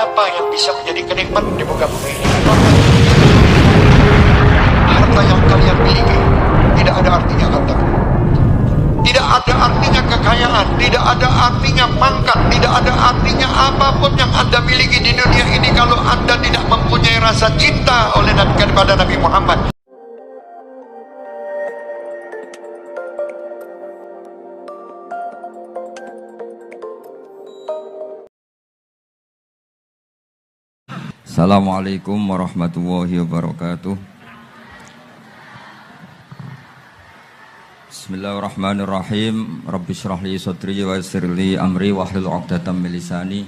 apa yang bisa menjadi kenikmatan di muka bumi ini? Harta yang kalian miliki tidak ada artinya Anda. Tidak ada artinya kekayaan, tidak ada artinya pangkat, tidak ada artinya apapun yang Anda miliki di dunia ini kalau Anda tidak mempunyai rasa cinta oleh kepada Nabi Muhammad. Assalamualaikum warahmatullahi wabarakatuh. Bismillahirrahmanirrahim. Rabbi shrah li sadri wa yassir li amri wahlul 'uqdatam min lisani.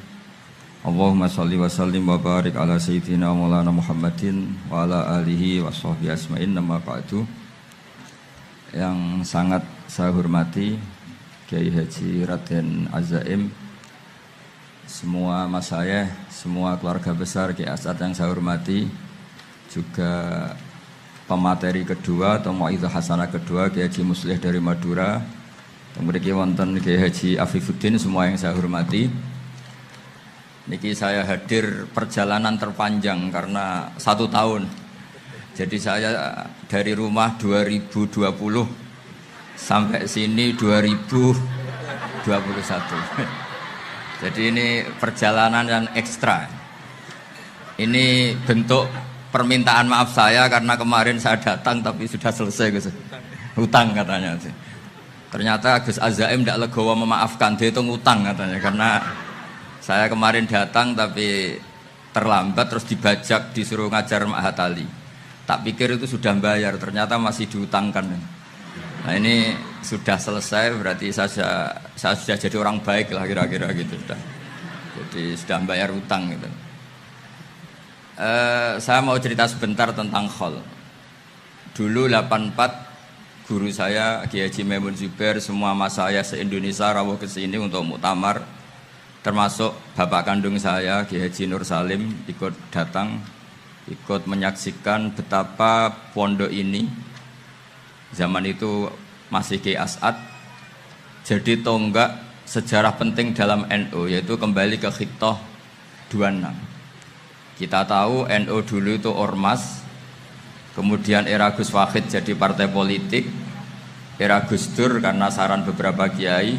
Allahumma shalli wa sallim wa barik ala sayyidina Maulana Muhammadin wa ala alihi wa sahbihi asma'in. Nama ba'du. Yang sangat saya hormati Kiai Haji Raden Azaim, semua masyayikh, semua keluarga besar Kiai As'ad yang saya hormati, juga pemateri kedua atau Mau'izah Hasanah kedua Kiai Haji Muslih dari Madura, kemudian wonten Kiai Haji Afifuddin, semua yang saya hormati. Niki saya hadir perjalanan terpanjang karena 1 tahun. Jadi saya dari rumah 2020 sampai sini 2021. Jadi ini perjalanan yang ekstra. Ini bentuk permintaan maaf saya karena kemarin saya datang tapi sudah selesai Gus. Hutang katanya. Ternyata Gus Azaim tidak legowo memaafkan, dia itu ngutang katanya karena saya kemarin datang tapi terlambat terus dibajak disuruh ngajar Ma'had Ali. Tak pikir itu sudah bayar, ternyata masih diutangkan. Nah ini sudah selesai, berarti saya sudah jadi orang baik lah kira-kira gitu sudah. Jadi sudah bayar utang gitu. Saya mau cerita sebentar tentang khol. Dulu 84 guru saya Kiai Haji Maimun Zubair, semua mas saya se-Indonesia rawuh ke sini untuk muktamar, termasuk bapak kandung saya Kiai Haji Nur Salim ikut datang, ikut menyaksikan betapa pondok ini zaman itu masih Kiai As'ad jadi tonggak sejarah penting dalam NU, yaitu kembali ke Khittah 26. Kita tahu NU dulu itu ormas, kemudian era Gus Wahid jadi partai politik, era Gus Dur karena saran beberapa kiai,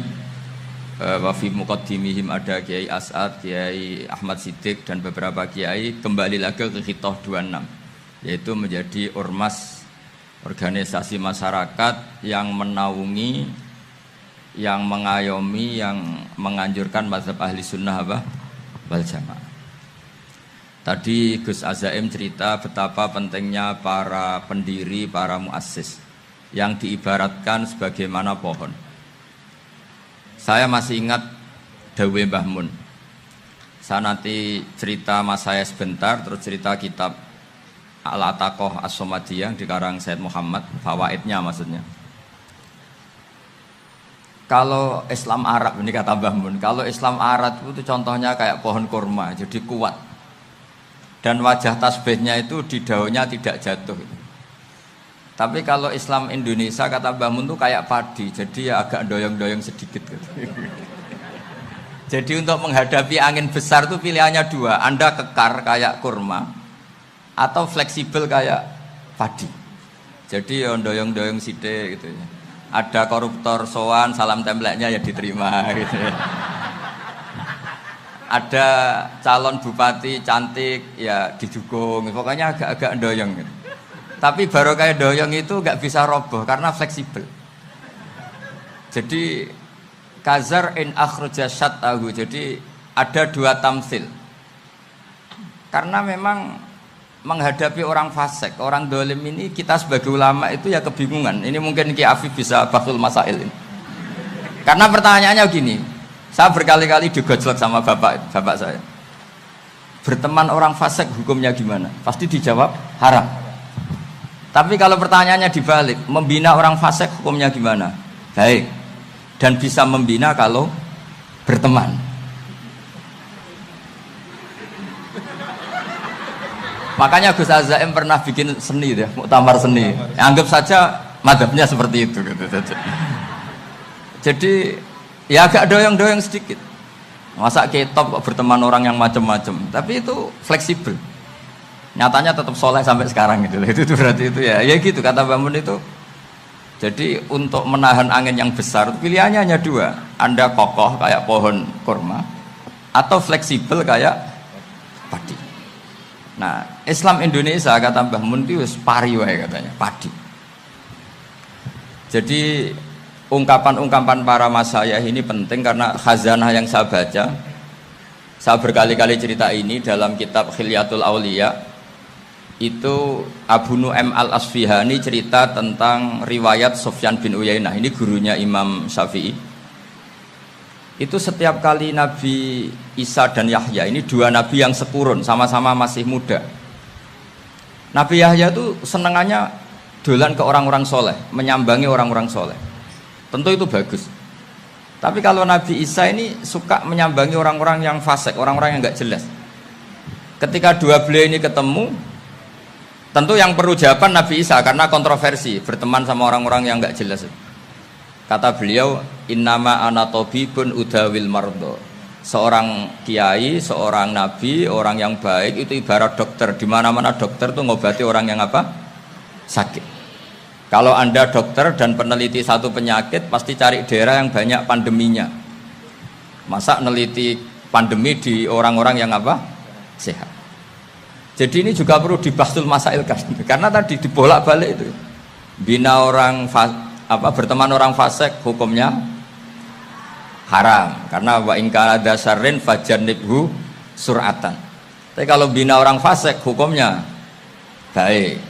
wafi muqaddimihim ada Kiai As'ad, Kiai Ahmad Siddiq dan beberapa kiai, kembali lagi ke Khittah 26, yaitu menjadi ormas, organisasi masyarakat yang menaungi, yang mengayomi, yang menganjurkan mazhab ahli sunnah wal jamaah. Tadi Gus Azaim cerita betapa pentingnya para pendiri, para muassis yang diibaratkan sebagaimana pohon. Saya masih ingat Dawe Mbah Mun. Saya nanti cerita mas saya sebentar, terus cerita kitab Al-Ataqoh As-Somadiyah dikarang Said Muhammad, fawaidnya maksudnya. Kalau Islam Arab, ini kata Mbah Mun, kalau Islam Arab itu contohnya kayak pohon kurma, jadi kuat. Dan wajah tasbihnya itu di daunnya tidak jatuh. Tapi kalau Islam Indonesia kata Mbah Mun itu kayak padi, jadi ya agak doyong-doyong sedikit. Jadi untuk menghadapi angin besar itu pilihannya 2, Anda kekar kayak kurma atau fleksibel kayak padi. Jadi ya doyong-doyong sithik gitu ya. Ada koruptor sowan, salam templeknya ya diterima gitu ya. Ada calon bupati cantik ya didukung. Pokoknya agak-agak doyong gitu. Tapi baru kayak doyong itu nggak bisa roboh karena fleksibel. Jadi kazar in akhraja syatahu. Jadi ada 2 tamsil. Karena memang menghadapi orang fasik, orang dolim ini kita sebagai ulama itu ya kebingungan. Ini mungkin Ki Afif bisa bahsul masail ini. Karena pertanyaannya gini, saya berkali-kali digojlok sama bapak saya. Berteman orang fasik hukumnya gimana? Pasti dijawab haram. Tapi kalau pertanyaannya dibalik, membina orang fasik hukumnya gimana? Baik. Dan bisa membina kalau berteman. Makanya Gus Azaim pernah bikin seni ya, muktamar seni. Anggap saja madhabnya seperti itu gitu. Jadi ya agak doyong-doyong sedikit. Masa ketop berteman orang yang macam-macam, tapi itu fleksibel. Nyatanya tetap soleh sampai sekarang gitu. Itu berarti itu ya gitu kata Mbah Mun itu. Jadi untuk menahan angin yang besar pilihannya hanya dua. Anda kokoh kayak pohon kurma atau fleksibel kayak padi. Nah, Islam Indonesia kata Mbah Mun itu pari wae katanya, padi. Jadi ungkapan-ungkapan para masyayikh ini penting karena khazanah yang saya baca. Saya berkali-kali cerita ini dalam kitab Khilyatul Auliya. Itu Abu Nu'aim Al-Asfihani cerita tentang riwayat Sufyan bin Uyainah. Ini gurunya Imam Syafi'i. Itu setiap kali Nabi Isa dan Yahya, ini dua nabi yang sekurun, sama-sama masih muda. Nabi Yahya itu senengannya dolan ke orang-orang soleh, menyambangi orang-orang soleh. Tentu itu bagus. Tapi kalau Nabi Isa ini suka menyambangi orang-orang yang fasik, orang-orang yang nggak jelas. Ketika dua beliau ini ketemu, tentu yang perlu jawaban Nabi Isa karena kontroversi, berteman sama orang-orang yang nggak jelas. Kata beliau, innama ana tabibun udawil mardo. Seorang kiai, seorang nabi, orang yang baik itu ibarat dokter. Di mana-mana dokter tuh ngobati orang yang apa? Sakit. Kalau Anda dokter dan peneliti satu penyakit, pasti cari daerah yang banyak pandeminya. Masa neliti pandemi di orang-orang yang apa? Sehat. Jadi ini juga perlu dibasul masail karena tadi dibolak-balik itu. Bina orang berteman orang fasik hukumnya haram karena wa in kana dasarin fajannibhu sur'atan. Tapi kalau bina orang fasik hukumnya baik.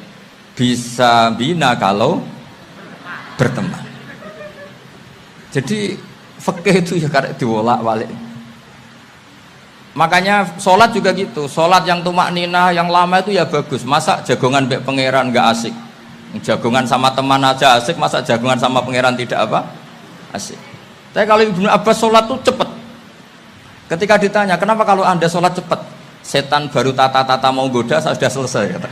Bisa bina kalau berteman. Jadi fikih itu ya karena dibolak-balik. Makanya sholat juga gitu. Sholat yang tumak ninah yang lama itu ya bagus. Masa jagongan mbek pangeran nggak asik? Jagongan sama teman aja asik, masa jagongan sama pangeran tidak apa? Asik. Tapi kalau Ibnu Abbas sholat tuh cepet. Ketika ditanya kenapa kalau Anda sholat cepet? Setan baru tata-tata mau goda sudah selesai kata.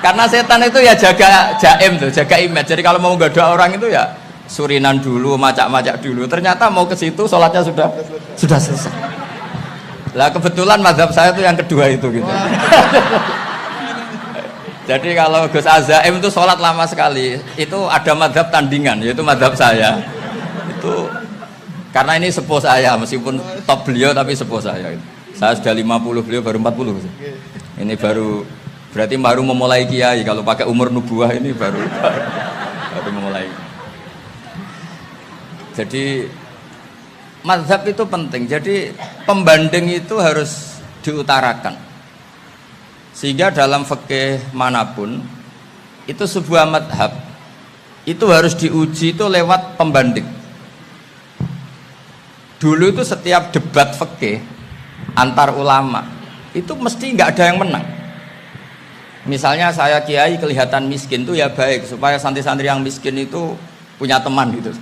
Karena setan itu ya jaga jaim tuh, jaga image. Jadi kalau mau goda orang itu ya surinan dulu, macak-macak dulu. Ternyata mau ke situ sholatnya sudah selesai. Lah kebetulan mazhab saya itu yang kedua itu gitu. Jadi kalau Gus Azaim itu sholat lama sekali. Itu ada mazhab tandingan, yaitu mazhab saya. Itu karena ini sepuh saya, meskipun top beliau tapi sepuh saya. Saya sudah 50, beliau baru 40. Ini berarti baru memulai kiai. Kalau pakai umur nubuah ini baru memulai. Jadi mazhab itu penting. Jadi pembanding itu harus diutarakan. Sehingga dalam fikih manapun itu sebuah mazhab itu harus diuji itu lewat pembanding. Dulu itu setiap debat fikih antar ulama itu mesti nggak ada yang menang. Misalnya saya kiai kelihatan miskin tuh ya baik supaya santri-santri yang miskin itu punya teman gitu.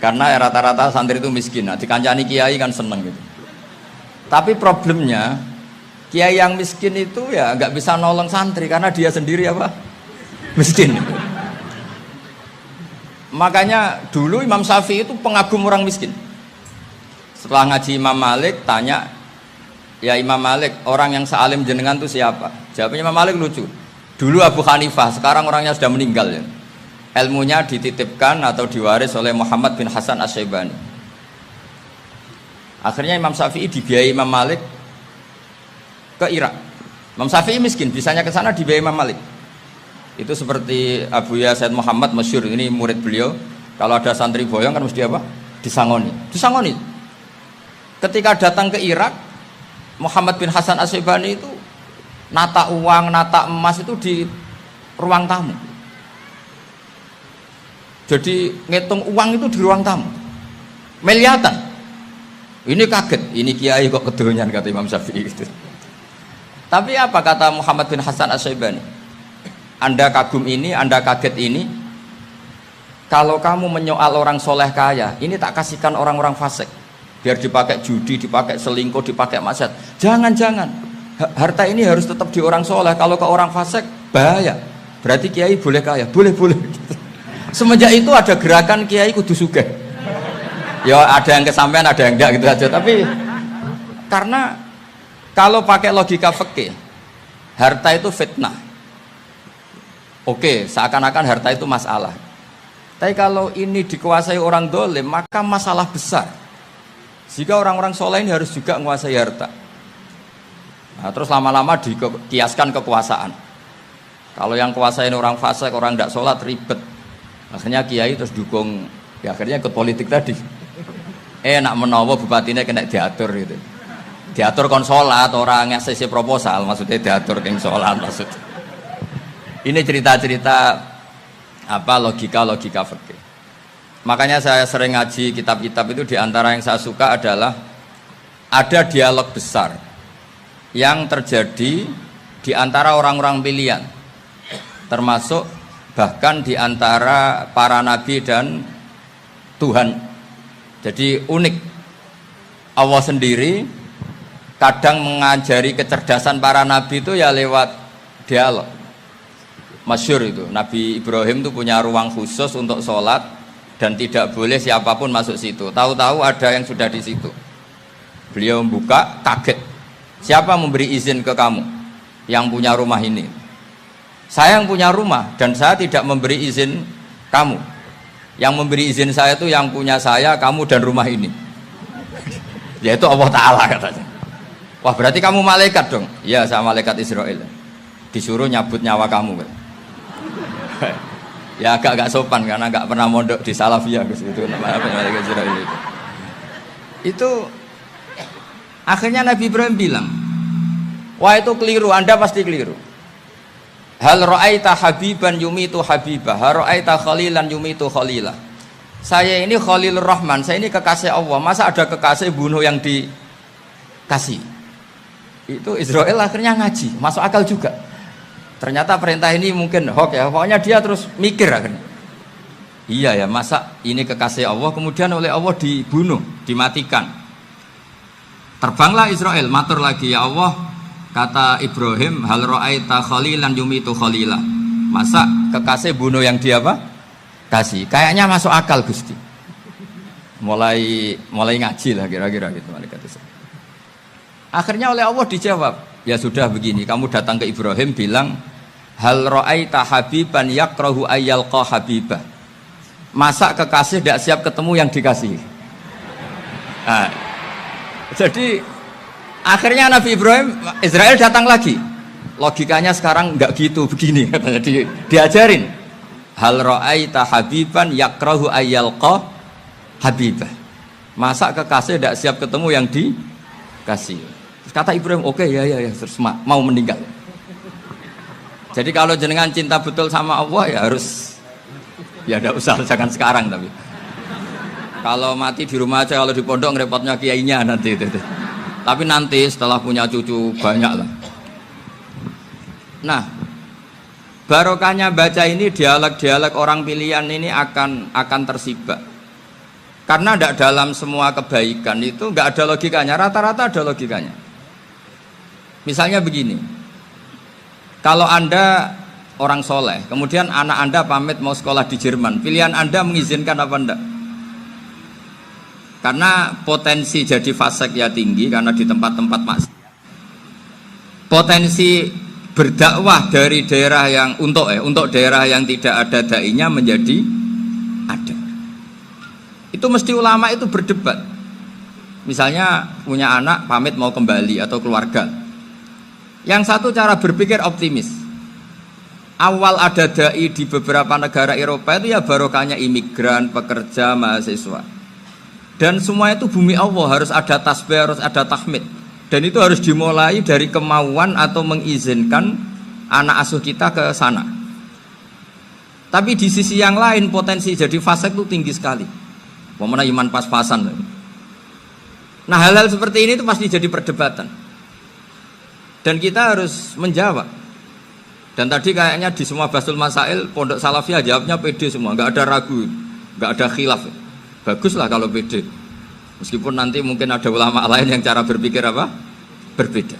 Karena rata-rata santri itu miskin. Nah, dikancani kiai kan seneng gitu. Tapi problemnya kiai yang miskin itu ya nggak bisa nolong santri karena dia sendiri apa? Miskin. Makanya dulu Imam Syafi'i itu pengagum orang miskin. Setelah ngaji Imam Malik tanya, ya Imam Malik, orang yang sealim jenengan itu siapa? Jawabnya Imam Malik lucu. Dulu Abu Hanifah, sekarang orangnya sudah meninggal ya. Ilmunya dititipkan atau diwaris oleh Muhammad bin Hasan Asy-Syaibani. Akhirnya Imam Syafi'i dibiayai Imam Malik ke Irak. Imam Syafi'i miskin, bisanya ke sana dibiayai Imam Malik. Itu seperti Abu Ya Said Muhammad masyhur, ini murid beliau. Kalau ada santri boyong kan mesti apa? Disangoni. Ketika datang ke Irak, Muhammad bin Hasan Asy-Syaibani itu nata uang, nata emas itu di ruang tamu. Jadi ngitung uang itu di ruang tamu. Miliatan. Ini kaget, ini kiai kok kedonyan kata Imam Syafi'i gitu. Tapi apa kata Muhammad bin Hasan Asy-Syaibani? Anda kagum ini, Anda kaget ini. Kalau kamu menyoal orang soleh kaya, ini tak kasihkan orang-orang fasik. Biar dipakai judi, dipakai selingkuh, dipakai maksiat. Jangan-jangan. Harta ini harus tetap di orang soleh. Kalau ke orang fasik, bahaya. Berarti kiai boleh kaya, boleh. Semenjak itu ada gerakan kiai kudu sugih. Ya ada yang kesampaian, ada yang enggak gitu aja. Tapi karena kalau pakai logika fikih, harta itu fitnah. Oke, seakan-akan harta itu masalah. Tapi kalau ini dikuasai orang dolim, maka masalah besar. Jika orang-orang soleh ini harus juga menguasai harta. Nah, terus lama-lama dikiaskan kekuasaan. Kalau yang kuasain orang fasik, orang tidak sholat, ribet. Akhirnya kiai terus dukung, ya akhirnya ikut politik tadi. Nak menawa bupatinya kena diatur gitu. Diatur kon sholat, orang ngasih proposal, maksudnya diatur keng sholat maksudnya. Ini cerita-cerita apa logika fikih. Makanya saya sering ngaji kitab-kitab itu, diantara yang saya suka adalah ada dialog besar yang terjadi di antara orang-orang pilihan, termasuk bahkan di antara para nabi dan Tuhan. Jadi unik, Allah sendiri kadang mengajari kecerdasan para nabi itu ya lewat dialog. Masyhur itu, Nabi Ibrahim itu punya ruang khusus untuk sholat dan tidak boleh siapapun masuk situ. Tahu-tahu ada yang sudah di situ. Beliau membuka, kaget. Siapa memberi izin ke kamu yang punya rumah ini? Saya yang punya rumah dan saya tidak memberi izin kamu. Yang memberi izin saya itu yang punya saya, kamu dan rumah ini. Yaitu Allah Ta'ala katanya. Wah, berarti kamu malaikat dong? Iya, saya malaikat Israel. Disuruh nyabut nyawa kamu. Ya agak sopan karena nggak pernah mondok di Salafiyah itu namanya malaikat Israel itu. Itu akhirnya Nabi Ibrahim bilang, wah itu keliru, Anda pasti keliru. Hal ra'aita habiban yumitu habibah, hal ra'aita khalilan yumitu khalilah. Saya ini Khalilur Rahman, saya ini kekasih Allah. Masa ada kekasih bunuh yang dikasih? Itu Israel akhirnya ngaji, masuk akal juga. Ternyata perintah ini mungkin hoax ya, pokoknya dia terus mikir akhirnya. Iya ya, masa ini kekasih Allah kemudian oleh Allah dibunuh, dimatikan. Terbanglah Israel, matur lagi, ya Allah, kata Ibrahim, hal ra'aita khalilan yumitu khalilah. Masa kekasih bunuh yang dia apa? Kasih. Kayaknya masuk akal Gusti. Mulai ngaji lah kira-kira gitu malaikat Israel. Akhirnya oleh Allah dijawab, ya sudah begini, kamu datang ke Ibrahim bilang, hal ra'aita habiban yakrahu ayyalqa habibah. Masa kekasih tidak siap ketemu yang dikasih. Nah, jadi akhirnya Nabi Ibrahim, Israel datang lagi. Logikanya sekarang enggak gitu, begini katanya diajarin. Hal ra'aita habiban yakrahu ayyalqa habibah. Masa kekasih tidak siap ketemu yang dikasih. Terus kata Ibrahim, oke, ya terus mau meninggal. Jadi kalau jenengan cinta betul sama Allah ya harus, ya tidak usah, jangan sekarang tapi. Kalau mati di rumah aja, kalau di pondok ngerepotnya kiainya nanti. Tapi nanti setelah punya cucu banyak lah. Nah, barokahnya baca ini, dialog-dialog orang pilihan ini akan tersibak. Karena tidak dalam semua kebaikan itu nggak ada logikanya, rata-rata ada logikanya. Misalnya begini. Kalau Anda orang soleh, kemudian anak Anda pamit mau sekolah di Jerman, pilihan Anda mengizinkan apa enggak? Karena potensi jadi fasik ya tinggi, karena di tempat-tempat maksiat. Potensi berdakwah dari daerah yang untuk daerah yang tidak ada dai-nya menjadi ada. Itu mesti ulama itu berdebat. Misalnya punya anak pamit mau kembali atau keluarga. Yang satu cara berpikir optimis. Awal ada dai di beberapa negara Eropa itu ya barokahnya imigran, pekerja, mahasiswa. Dan semua itu bumi Allah, harus ada tasbih, harus ada tahmid. Dan itu harus dimulai dari kemauan atau mengizinkan anak asuh kita ke sana. Tapi di sisi yang lain potensi jadi fasik itu tinggi sekali. Pemana iman pas-pasan. Nah hal-hal seperti ini itu pasti jadi perdebatan. Dan kita harus menjawab. Dan tadi kayaknya di semua Basul Masail Pondok Salafiyah jawabnya pede semua, nggak ada ragu, nggak ada khilaf. Baguslah kalau pede. Meskipun nanti mungkin ada ulama lain yang cara berpikir apa? Berbeda.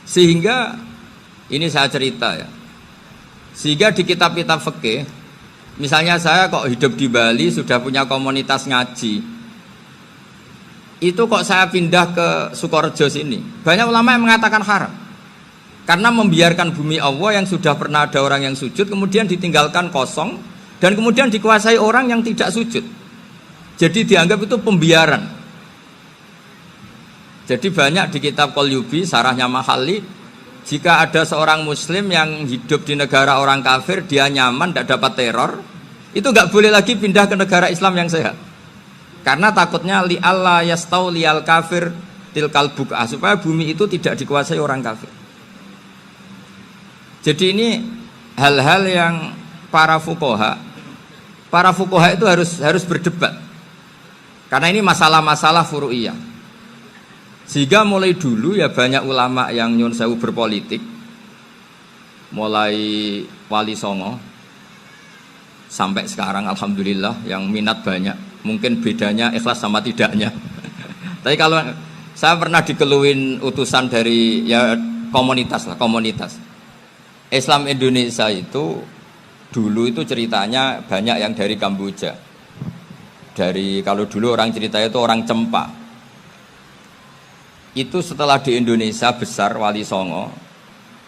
Sehingga ini saya cerita ya. Sehingga di kitab-kitab fikih Misalnya saya kok hidup di Bali sudah punya komunitas ngaji, itu kok saya pindah ke Sukorejo sini, banyak ulama yang mengatakan haram, karena membiarkan bumi Allah yang sudah pernah ada orang yang sujud kemudian ditinggalkan kosong dan kemudian dikuasai orang yang tidak sujud, jadi dianggap itu pembiaran. Jadi banyak di kitab Qalyubi, sarahnya Mahalli, jika ada seorang muslim yang hidup di negara orang kafir, dia nyaman, tidak dapat teror, itu nggak boleh lagi pindah ke negara Islam yang sehat. Karena takutnya li'alla yastau lial kafir tilkal buk'ah, supaya bumi itu tidak dikuasai orang kafir. Jadi ini hal-hal yang para fuqaha itu harus berdebat. Karena ini masalah-masalah furu'iyah. Sehingga mulai dulu ya banyak ulama yang nyun sewu berpolitik, mulai Wali Songo sampai sekarang alhamdulillah yang minat banyak. Mungkin bedanya ikhlas sama tidaknya. Tapi kalau saya pernah dikeluhin utusan dari ya komunitas Islam Indonesia itu dulu itu ceritanya banyak yang dari Kamboja. Kalau dulu orang cerita itu orang Cempa. Itu setelah di Indonesia besar Wali Songo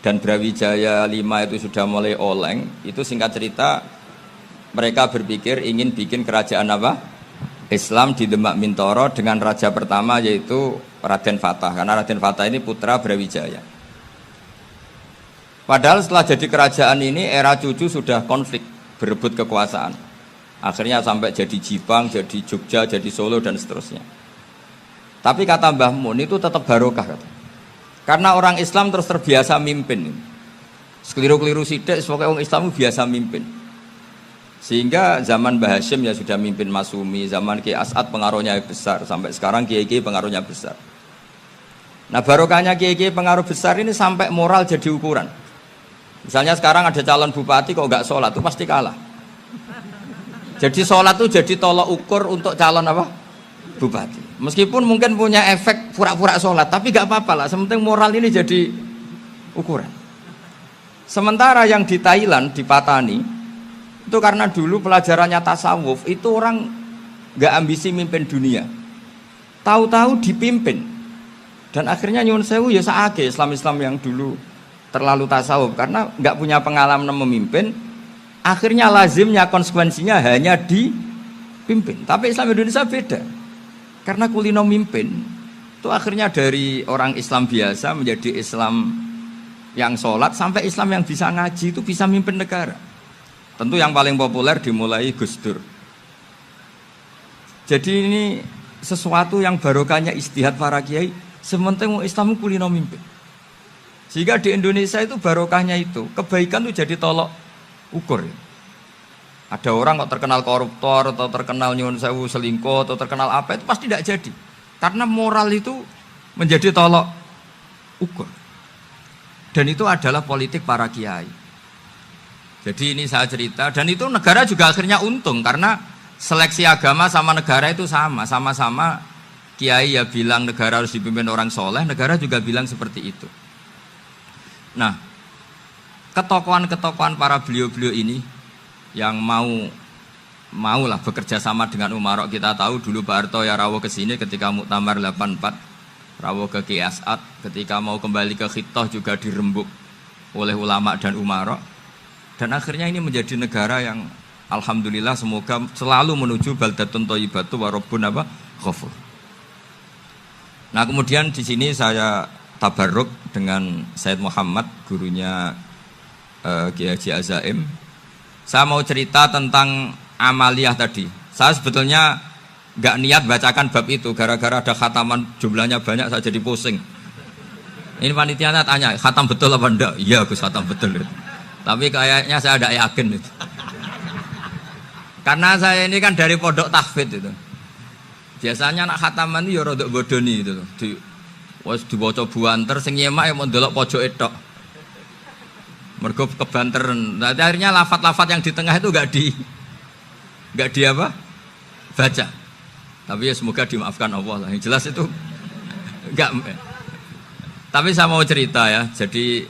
dan Brawijaya 5 itu sudah mulai oleng, itu singkat cerita mereka berpikir ingin bikin kerajaan apa? Islam di Demak Mintoro dengan raja pertama yaitu Raden Fatah, karena Raden Fatah ini putra Brawijaya. Padahal setelah jadi kerajaan ini era cucu sudah konflik, berebut kekuasaan. Akhirnya sampai jadi Jipang, jadi Jogja, jadi Solo dan seterusnya. Tapi kata Mbah Mun itu tetap barokah kata. Karena orang Islam terus terbiasa mimpin. Sekeliru-keliru sidik, pokoknya orang Islam biasa mimpin. Sehingga zaman Mbah Hashim ya sudah mimpin Masumi, zaman Ki As'ad pengaruhnya besar, sampai sekarang Kiai-Kiai pengaruhnya besar. Nah barokahnya Kiai-Kiai pengaruh besar ini sampai moral jadi ukuran. Misalnya sekarang ada calon bupati kok nggak sholat, itu pasti kalah. Jadi sholat itu jadi tolok ukur untuk calon apa? Bupati. Meskipun mungkin punya efek pura-pura sholat, tapi gak apa-apa lah, sementing moral ini jadi ukuran. Sementara yang di Thailand, di Patani, itu karena dulu pelajarannya tasawuf, itu orang gak ambisi mimpin dunia, tahu-tahu dipimpin. Dan akhirnya nyuwun sewu ya saake Islam-Islam yang dulu terlalu tasawuf, karena gak punya pengalaman memimpin, akhirnya lazimnya konsekuensinya hanya dipimpin. Tapi Islam Indonesia beda. Karena kulino mimpin, itu akhirnya dari orang Islam biasa menjadi Islam yang sholat, sampai Islam yang bisa ngaji itu bisa mimpin negara. Tentu yang paling populer dimulai Gus Dur. Jadi ini sesuatu yang barokahnya istihad para kiai, sementing Islam kulino mimpin. Sehingga di Indonesia itu barokahnya itu, kebaikan itu jadi tolok ukur. Ada orang kok terkenal koruptor atau terkenal nyuwun sewu selingkuh atau terkenal apa, itu pasti tidak jadi. Karena moral itu menjadi tolok ukur. Dan itu adalah politik para kiai. Jadi ini saya cerita, dan itu negara juga akhirnya untung karena seleksi agama sama negara itu sama-sama kiai ya bilang negara harus dipimpin orang soleh, negara juga bilang seperti itu. Nah, ketokohan-ketokohan para beliau-beliau ini yang maulah bekerja sama dengan Umarok. Kita tahu dulu Pak Harto ya rawuh ke sini ketika Muktamar 84, rawuh ke Ki As'ad, ketika mau kembali ke Khittah juga dirembuk oleh ulama dan Umarok. Dan akhirnya ini menjadi negara yang alhamdulillah semoga selalu menuju baldatun thayyibatu wa rabbun ghafur. Nah, kemudian di sini saya tabarruk dengan Said Muhammad, gurunya Kiai Haji Azaim. Saya mau cerita tentang amaliyah tadi. Saya sebetulnya nggak niat bacakan bab itu, gara-gara ada khataman jumlahnya banyak saya jadi pusing. Ini panitianya tanya, khatam betul apa enggak? Iya Gus, khatam betul. Tapi kayaknya saya tidak yakin itu. Karena saya ini kan dari pondok tahfidz itu. Biasanya anak khataman itu ya rodok bodoni itu. Dibaca buanter, sing nyemak yang mau ndelok pojok etok. Mergo kebanteran. Nah, akhirnya lafat-lafat yang di tengah itu enggak di apa? Baca. Tapi ya semoga dimaafkan Allah lah. Yang jelas itu enggak. Tapi saya mau cerita ya. Jadi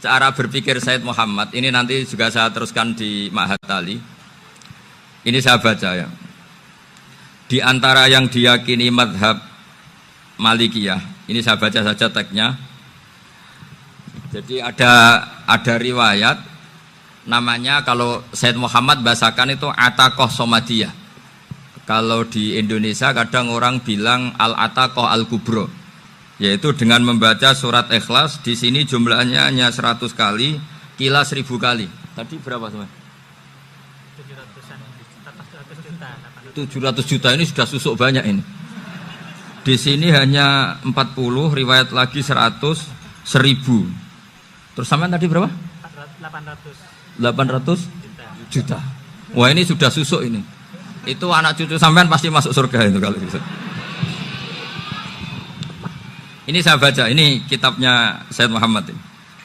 cara berpikir Said Muhammad ini nanti juga saya teruskan di Ma'had Ali. Ini saya baca ya. Di antara yang diyakini madhab Malikiyah, ini saya baca saja teksnya. Jadi ada riwayat namanya, kalau Said Muhammad bahasakan itu Ataqoh Somadiyah. Kalau di Indonesia kadang orang bilang Al-Ataqoh Al-Kubro, yaitu dengan membaca surat Ikhlas. Di sini jumlahnya hanya 100 kali, Qila 1000 kali. Tadi berapa teman? 700 juta, ini sudah susuk banyak ini. Di sini hanya 40, riwayat lagi 100, 1000. Terus sampean tadi berapa? 800 juta. Wah, ini sudah susuk ini. Itu anak cucu sampean pasti masuk surga itu kalau bisa. Ini saya baca, ini kitabnya Said Muhammad ini.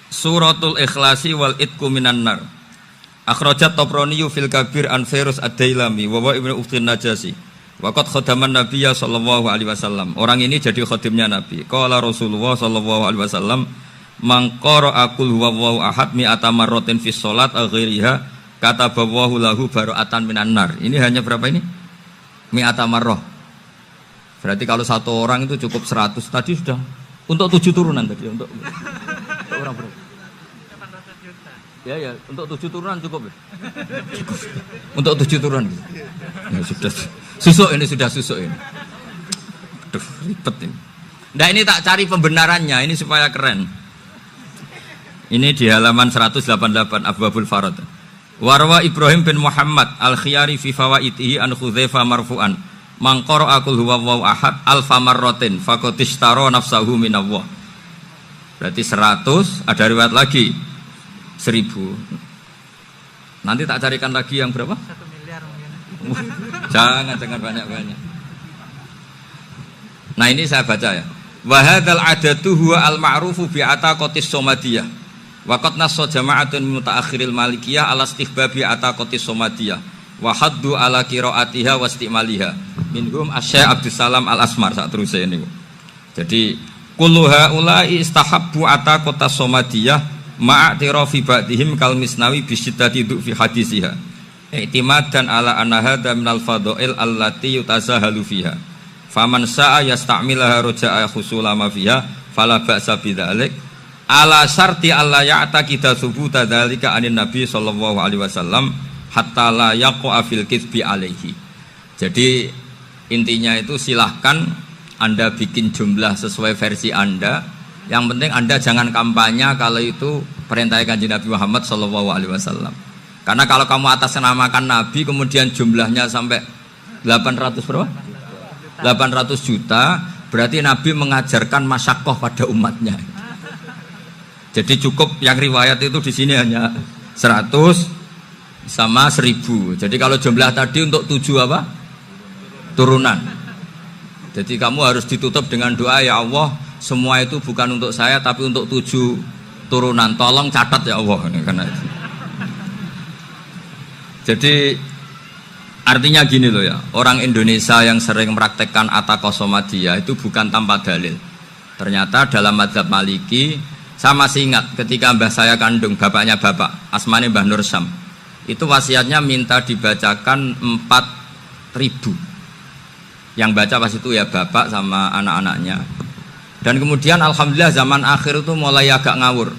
Suratul Ikhlasi wal Itqu minan nar. Akhrajat Tabrani fil Kabir an Fairuz ad-Dailami wa wa Ibnu Uftin Najasi. Waqad khadaman Nabiyya sallallahu alaihi wasallam. Orang ini jadi khadimnya Nabi. Qala Rasulullah sallallahu alaihi wasallam, "Man qara'a qul huwallahu ahad mi'ata marratin fi shalat ghairiha kataballahu lahu bara'atan minan nar." Ini hanya berapa ini? Mi'ata marrah. Berarti kalau satu orang itu cukup 100. Tadi sudah untuk 7 turunan tadi untuk orang berapa? Ya, untuk 7 turunan cukup ya? Cukup. Untuk 7 turunan gitu. Ya sudah. Susuk ini sudah susuk ini. Aduh, ribet ini. Nah, ini tak cari pembenarannya, ini supaya keren. Ini di halaman 188 Abwabul Farad. Warwa Ibrahim bin Muhammad Al-Khiyari fi fawaitihi an Hudzaifah marfu'an. Man qara'a qul huwallahu ahad alfa marratin faqad ishtara nafsahu minallah. Berarti 100, ada riwayat lagi 1000. Nanti tak carikan lagi yang berapa? 1 miliar mungkin. Jangan banyak-banyak. Nah, ini saya baca ya. Wa hadzal adatu huwa al-ma'rufu bi ataqatis somadiyah. Wa qad nassa jama'atun mutaakhiril malikiyah ala istihbabi ataqatis somadiyah. Wa haddu ala qiraatiha wa istimaliha. Minhum Asy-Syaikh Abdus Salam Al-Asmar sak terusé niku. Jadi kullu haula'i istahabbu ataqatas somadiyah ma'atirafi ba'dihim kal misnawi bi syiddati fi hadisiha. I'timadan ala anna hadza minal fadha'il allati yutazahalu fiha. Faman sa'a yasta'milaha roja'a khusula ma fiha fala ba'sa bidzalik ala syarti alla ya'taqida thubuta dzalika anin nabi sallallahu alaihi wasallam hatta la yaqa fil kitsbi alaihi. Jadi intinya itu silahkan Anda bikin jumlah sesuai versi Anda. Yang penting Anda jangan kampanye kalau itu perintah Kanjeng Nabi Muhammad sallallahu alaihi wasallam. Karena kalau kamu atasnamakan Nabi kemudian jumlahnya sampai 800 berapa? 800 juta, berarti Nabi mengajarkan masyaqqah pada umatnya. Jadi cukup yang riwayat itu di sini hanya 100 sama 1000. Jadi kalau jumlah tadi untuk 7 apa? Turunan. Jadi kamu harus ditutup dengan doa, ya Allah, semua itu bukan untuk saya tapi untuk 7 turunan. Tolong catat ya Allah. Karena itu. Jadi artinya gini loh ya, orang Indonesia yang sering mempraktekkan ataqah somadiyah itu bukan tanpa dalil. Ternyata dalam mazhab Maliki, saya masih ingat ketika mbah saya kandung, bapaknya bapak, asmane Mbah Nur Syam, itu wasiatnya minta dibacakan 4.000. Yang baca pas itu ya bapak sama anak-anaknya. Dan kemudian alhamdulillah zaman akhir itu mulai agak ngawur.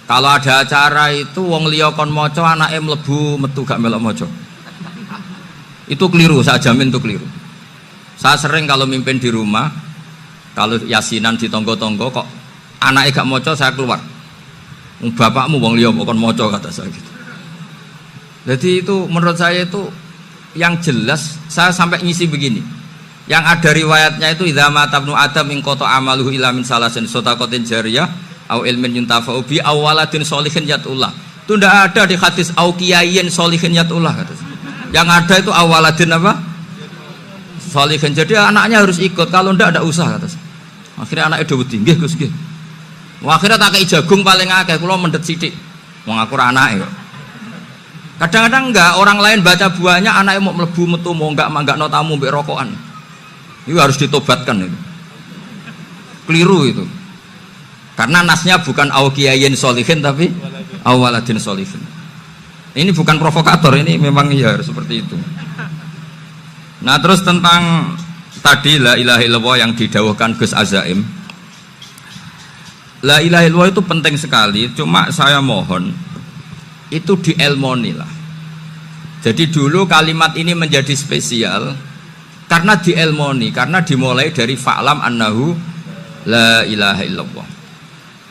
Kalau ada acara itu wong liya kon maca anake mlebu metu gak melok maca. Itu keliru, saya jamin itu keliru. Saya sering kalau mimpin di rumah, kalau yasinan di tonggo-tonggo kok anaknya gak maca, saya keluar. Bapakmu wong liya kon maca, kata saya gitu. Jadi itu menurut saya itu yang jelas. Saya sampai ngisi begini, yang ada riwayatnya itu idza mata ibnu adam in qata amaluhu ila min salasin shadaqatin jariyah au ilmin yuntafa'u bi aw waladin sholihin yatullah. Itu ndak ada di hadis au kiyayin sholihin yatullah, kata saya. Yang ada itu awaladin apa? Sholihin. Jadi anaknya harus ikut, kalau ndak usah, kata saya. Akhirnya anaknya udah wedi, nggih Gus nggih. Akhirnya tak kei jagung paling akeh, kula mendet sithik. Wong aku ora anake kok. Kadang-kadang enggak, orang lain baca buahnya, anaknya mau mlebu metu mau enggak no tamu mbek rokokan. Itu harus ditobatkan itu. Keliru itu. Karena nasnya bukan au kiyayin sholihin tapi awaladin sholihin. Ini bukan provokator, ini memang ya seperti itu. Nah terus tentang tadi la ilaha illallah yang didawahkan Gus Azaim, la ilaha illallah itu penting sekali. Cuma saya mohon itu dielmoni lah. Jadi dulu kalimat ini menjadi spesial karena dielmoni, karena dimulai dari fa'lam annahu la ilaha illallah.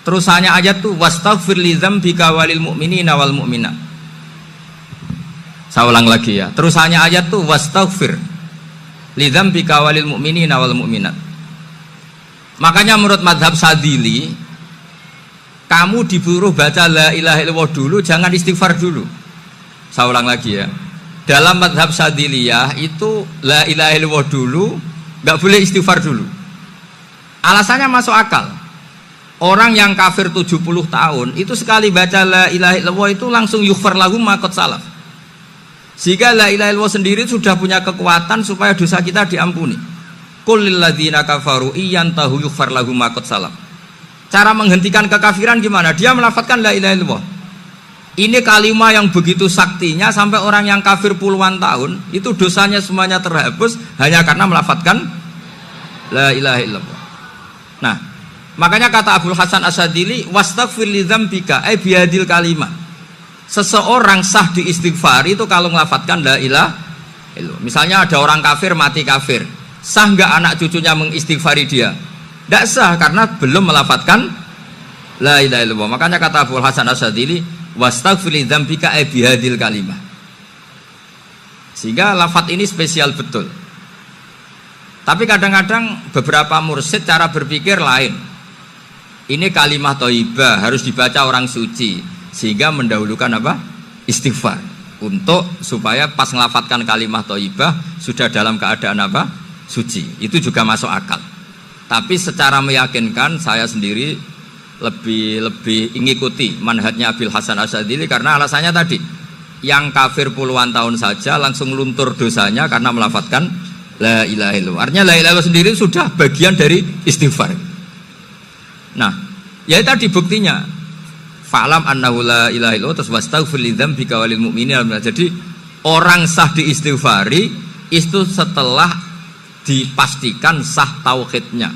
Terusannya ayat tuh wastaghfir li dzambika walil mu'minina wal mu'minat. Saya ulang lagi ya. Terusannya ayat tuh wastaghfir li dzambika walil mu'minina wal mu'minat. Makanya menurut mazhab Sadili, kamu disuruh baca la ilaha illallah dulu, jangan istighfar dulu. Saya ulang lagi ya. Dalam mazhab Sadiliyah itu la ilaha illallah dulu, nggak boleh istighfar dulu. Alasannya masuk akal. Orang yang kafir 70 tahun itu sekali baca la ilaha illallah itu langsung yughfar lahum ma qad salaf. Sehingga la ilaha illallah sendiri sudah punya kekuatan supaya dosa kita diampuni. Qul lil ladzina kafaru iyantahu yughfar lahum ma qad salaf. Cara menghentikan kekafiran gimana? Dia melafadzkan la ilaha illallah. Ini kalimat yang begitu saktinya sampai orang yang kafir puluhan tahun itu dosanya semuanya terhapus hanya karena melafadzkan la ilaha illallah. Nah, makanya kata Abdul Hasan Asyadili wastaghfir li dzambika ay bihadil kalimah. Seseorang sah diistighfar itu kalau melafadzkan la ilaha illallah. Misalnya ada orang kafir mati kafir, sah nggak anak cucunya mengistighfari dia? Tidak sah karena belum melafadzkan la ilaha illallah. Makanya kata Abdul Hasan Asyadili wastaghfir li dzambika ay bihadil kalimah. Sehingga lafadz ini spesial betul. Tapi kadang-kadang beberapa mursyid cara berpikir lain. Ini kalimah thayyibah harus dibaca orang suci, sehingga mendahulukan apa? Istighfar. Untuk supaya pas ngelafadzkan kalimah thayyibah sudah dalam keadaan apa? Suci. Itu juga masuk akal. Tapi secara meyakinkan saya sendiri lebih mengikuti manhajnya Abil Hasan Asyadili karena alasannya tadi, yang kafir puluhan tahun saja langsung luntur dosanya karena melafadzkan la ilaha illallah. Artinya la ilaha illallah sendiri sudah bagian dari istighfar. Nah, ya tadi buktinya fa'lam annahu la ilaha illallah terus wastaghfir li dzambika walil mu'minina. Jadi orang sah diistighfari itu setelah dipastikan sah tauhidnya.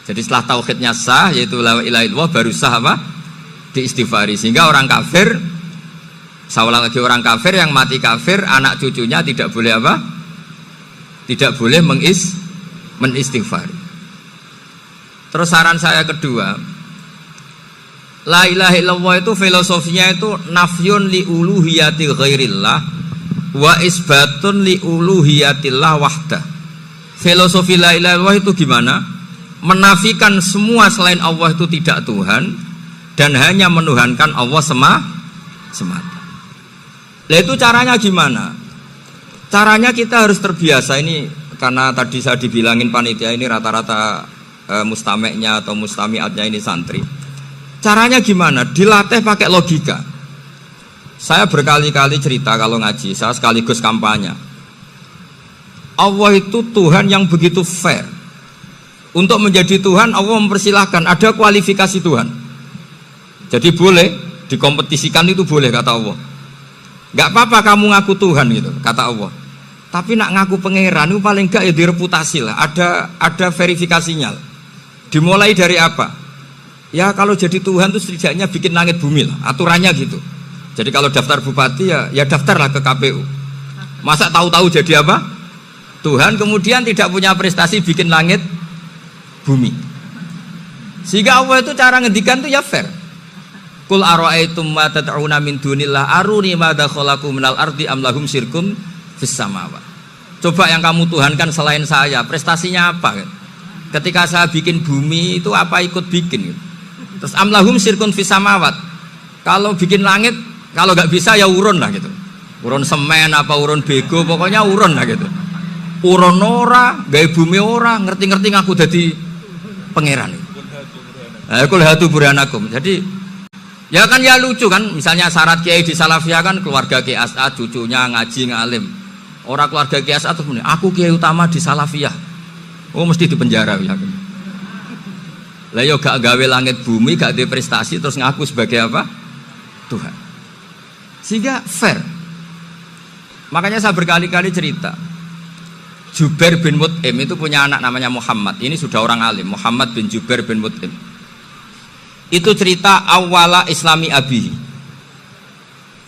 Jadi setelah tauhidnya sah yaitu la ilaha illallah baru sah apa? Diistighfari. Sehingga orang kafir, saya ulang lagi, orang kafir yang mati kafir anak cucunya tidak boleh apa? Tidak boleh menistighfari. Terus saran saya kedua, la ilaha illallah itu filosofinya itu nafyun li uluhiyati ghairillah wa isbatun li uluhiyatillah wahdah. Filosofi la ilaha illallah itu gimana? Menafikan semua selain Allah itu tidak Tuhan dan hanya menuhankan Allah semata. Lah itu caranya gimana? Caranya kita harus terbiasa ini, karena tadi saya dibilangin panitia ini rata-rata mustameknya atau mustamiatnya ini santri. Caranya gimana? Dilatih pakai logika. Saya berkali-kali cerita kalau ngaji, saya sekaligus kampanye. Allah itu Tuhan yang begitu fair. Untuk menjadi Tuhan Allah mempersilahkan, ada kualifikasi Tuhan. Jadi boleh dikompetisikan, itu boleh kata Allah. Gak apa-apa kamu ngaku Tuhan gitu kata Allah. Tapi nak ngaku pangeran itu paling gak ya direputasi lah, ada verifikasinya. Dimulai dari apa? Ya kalau jadi Tuhan itu setidaknya bikin langit bumi lah, aturannya gitu. Jadi kalau daftar bupati ya daftarlah ke KPU. Masa tahu-tahu jadi apa? Tuhan kemudian tidak punya prestasi bikin langit bumi. Sehingga Allah itu cara ngendikan itu ya fair. Qul ara'aitum ma tad'una min dunillah aruni madza khalaqu minal ardi am lahum syirkum fis samawati. Coba yang kamu tuhankan selain saya, prestasinya apa? Ketika saya bikin bumi itu apa ikut bikin? Terus am lahum syirkun fis samawati. Kalau bikin langit, kalau nggak bisa ya urun lah gitu. Urun semen apa urun bego, pokoknya urun lah gitu. Urun ora, gawe bumi ora, ngerti-ngerti ngaku dadi pangeran. Kul hatu burhanakum. Jadi ya kan ya lucu kan, misalnya syarat kiai di Salafiyah kan keluarga Kiai As'ad, cucunya ngaji ngalim. Orang keluarga Kiai As'ad terus muni, aku kiai utama di Salafiyah. Oh mesti dipenjara ya. Lah yo gak gawe langit bumi, gak ada prestasi terus ngaku sebagai apa? Tuhan. Sehingga fair. Makanya saya berkali-kali cerita. Jubair bin Mut'im itu punya anak namanya Muhammad. Ini sudah orang alim, Muhammad bin Jubair bin Mut'im. Itu cerita awala islami abihi.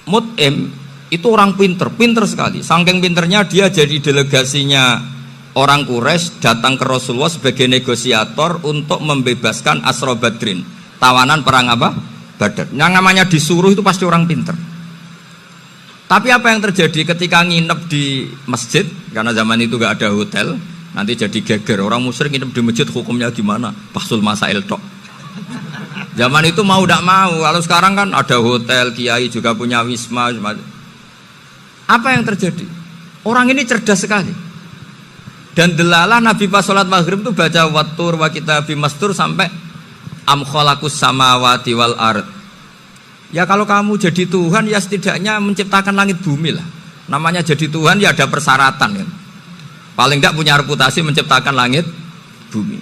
Mut'im itu orang pinter sekali. Saking pinternya dia jadi delegasinya orang Quraisy datang ke Rasulullah sebagai negosiator untuk membebaskan Asra Badrin, tawanan perang apa? Badar. Yang namanya disuruh itu pasti orang pinter. Tapi apa yang terjadi ketika nginep di masjid, karena zaman itu gak ada hotel, nanti jadi geger. Orang musyrik nginep di masjid hukumnya gimana? Bahsul masail tok. Zaman itu mau tidak mau. Kalau sekarang kan ada hotel, kiai juga punya wisma. Apa yang terjadi? Orang ini cerdas sekali. Dan delalah Nabi pas sholat maghrib itu baca wattur wa kitabim mastur sampai am khalaqus samawati wal ard. Ya kalau kamu jadi Tuhan ya setidaknya menciptakan langit bumi lah. Namanya jadi Tuhan ya ada persyaratan kan. Paling tidak punya reputasi menciptakan langit bumi.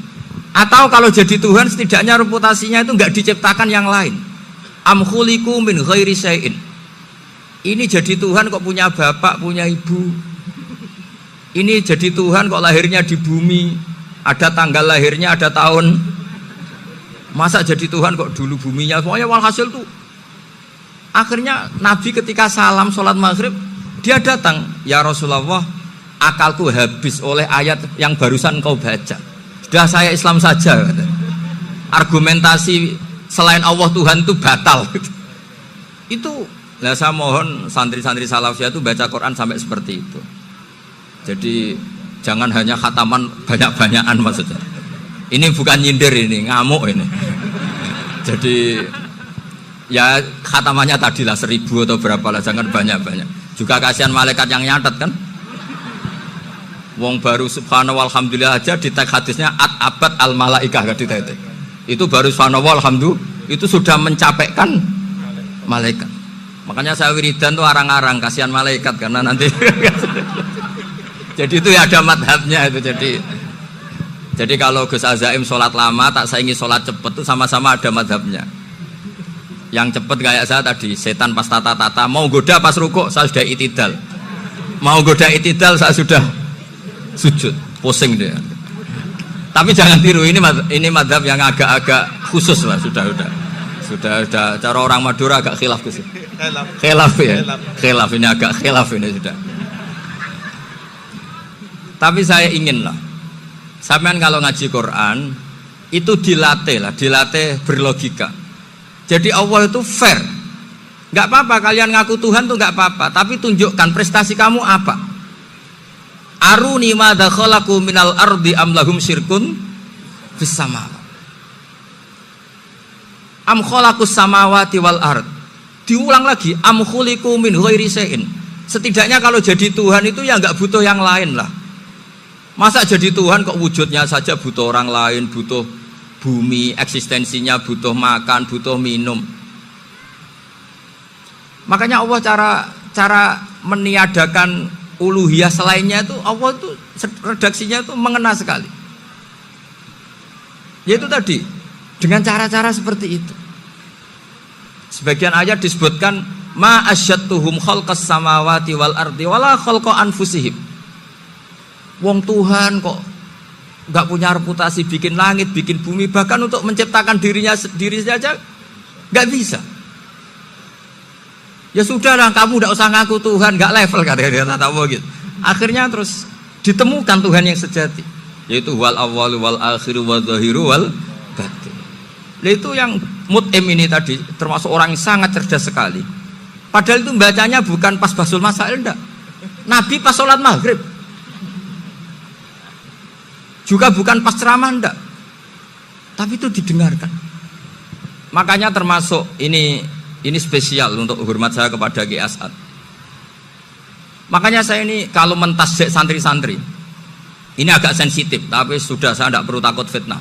Atau kalau jadi Tuhan setidaknya reputasinya itu enggak diciptakan yang lain. Am khuliqu min ghairi syai'in. Ini jadi Tuhan kok punya bapak, punya ibu. Ini jadi Tuhan kok lahirnya di bumi. Ada tanggal lahirnya, ada tahun. Masa jadi Tuhan kok dulu buminya. Pokoknya walhasil tuh. Akhirnya Nabi ketika salam sholat maghrib, dia datang, ya Rasulullah, akalku habis oleh ayat yang barusan kau baca. Sudah saya Islam saja. Argumentasi selain Allah Tuhan itu batal. Itu, nah saya mohon santri-santri salafiyah itu baca Quran sampai seperti itu. Jadi jangan hanya khataman banyak-banyakan maksudnya. Ini bukan nyindir ini, ngamuk ini. Jadi ya khatamannya tadilah 1000 atau berapa lah, jangan banyak-banyak. Juga kasihan malaikat yang nyatet kan. Wong baru subhanallah alhamdulillah aja di tag hadisnya abad al malaikah gak ditetek. Itu baru subhanallah alhamdulillah itu sudah mencapaikan malaikat. Makanya saya wiridan tuh arang-arang kasihan malaikat karena nanti jadi itu ya ada madhabnya itu. Jadi kalau Gus Azaim sholat lama tak saingi sholat cepet tuh sama-sama ada madhabnya. Yang cepet kayak saya tadi, setan pas tata-tata, mau goda pas rukuk saya sudah itidal, mau goda itidal saya sudah sujud, pusing dia. Tapi jangan tiru, ini madhab yang agak-agak khusus lah, sudah cara orang Madura agak khilaf khusus. Khilaf ya, khilaf ini agak khilaf ini sudah. Tapi saya ingin lah, sampean kalau ngaji Quran itu dilatih berlogika. Jadi Allah itu fair. Gak apa-apa kalian ngaku Tuhan tuh gak apa-apa, tapi tunjukkan prestasi kamu apa. Aruni madza khalaqu minal ardi am lahum syirkun fis samawati. Am khalaqus samawati wal ard. Diulang lagi, am khuliqu min ghairi syai'in. Setidaknya kalau jadi Tuhan itu ya gak butuh yang lain lah. Masa jadi Tuhan kok wujudnya saja butuh orang lain, butuh bumi, eksistensinya butuh makan, butuh minum. Makanya Allah cara meniadakan uluhiyah selainnya itu Allah itu redaksinya itu mengena sekali. Yaitu tadi dengan cara-cara seperti itu. Sebagian ayat disebutkan ma asyattuhum khalqas samawati wal ardi wala khalqa anfusihim. Wong Tuhan kok nggak punya reputasi bikin langit, bikin bumi, bahkan untuk menciptakan dirinya sendiri saja nggak bisa. Ya sudahlah, kamu nggak usah ngaku Tuhan, nggak level kata Allah gitu. Akhirnya terus ditemukan Tuhan yang sejati, yaitu wal awwalu wal akhiru wal zahiru wal batin. Itu yang Mut'im ini tadi termasuk orang yang sangat cerdas sekali. Padahal itu bacanya bukan pas basul masail, enggak. Nabi pas sholat maghrib. Juga bukan pas ceramah, enggak. Tapi itu didengarkan. Makanya termasuk ini spesial untuk hormat saya kepada Ki As'ad. Makanya saya ini kalau mentasjek santri-santri, ini agak sensitif, tapi sudah saya tidak perlu takut fitnah.